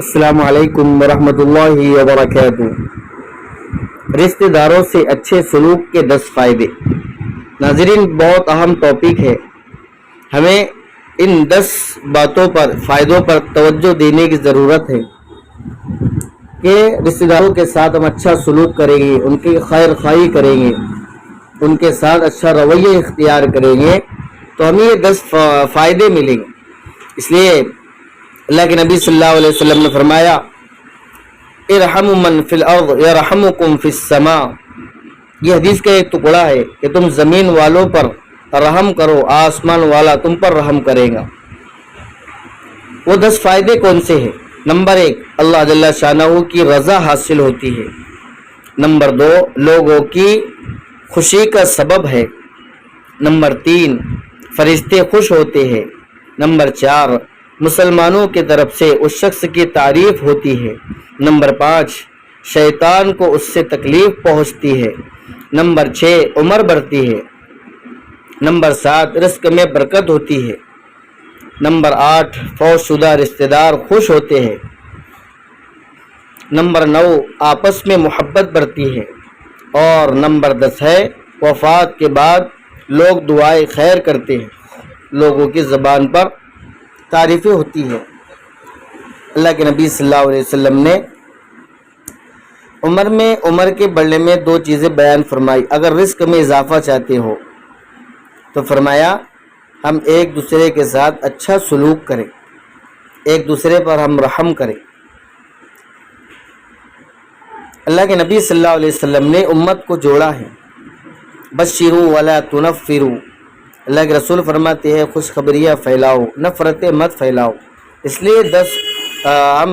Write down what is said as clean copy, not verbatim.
السلام علیکم ورحمۃ اللہ وبرکاتہ۔ رشتہ داروں سے اچھے سلوک کے 10 فائدے۔ ناظرین، بہت اہم ٹاپک ہے، ہمیں ان 10 فائدوں پر توجہ دینے کی ضرورت ہے کہ رشتہ داروں کے ساتھ ہم اچھا سلوک کریں گے، ان کی خیر خواہی کریں گے، ان کے ساتھ اچھا رویہ اختیار کریں گے تو ہمیں یہ 10 فائدے ملیں گے۔ اس لیے اللہ کے نبی صلی اللہ علیہ وسلم نے فرمایا، ارحموا من فی الارض یرحمکم فی السماء۔ یہ حدیث کا ایک ٹکڑا ہے کہ تم زمین والوں پر رحم کرو، آسمان والا تم پر رحم کرے گا۔ وہ 10 فائدے کون سے ہیں؟ نمبر 1، اللہ جل شانہ کی رضا حاصل ہوتی ہے۔ نمبر 2، لوگوں کی خوشی کا سبب ہے۔ نمبر 3، فرشتے خوش ہوتے ہیں۔ نمبر 4، مسلمانوں کی طرف سے اس شخص کی تعریف ہوتی ہے۔ نمبر 5، شیطان کو اس سے تکلیف پہنچتی ہے۔ نمبر 6، عمر بڑھتی ہے۔ نمبر 7، رزق میں برکت ہوتی ہے۔ نمبر 8، فوت شدہ رشتہ دار خوش ہوتے ہیں۔ نمبر 9، آپس میں محبت بڑھتی ہے۔ اور نمبر 10 ہے، وفات کے بعد لوگ دعائے خیر کرتے ہیں، لوگوں کی زبان پر تعریفیں ہوتی ہے۔ اللہ کے نبی صلی اللہ علیہ وسلم نے عمر کے بڑھنے میں 2 چیزیں بیان فرمائی۔ اگر رزق میں اضافہ چاہتے ہو تو فرمایا ہم ایک دوسرے کے ساتھ اچھا سلوک کریں، ایک دوسرے پر ہم رحم کریں۔ اللہ کے نبی صلی اللہ علیہ وسلم نے امت کو جوڑا ہے، بشروا ولا تنفروا۔ اللہ کے رسول فرماتے ہیں خوشخبریاں پھیلاؤ، نفرتیں مت پھیلاؤ۔ اس لیے ہم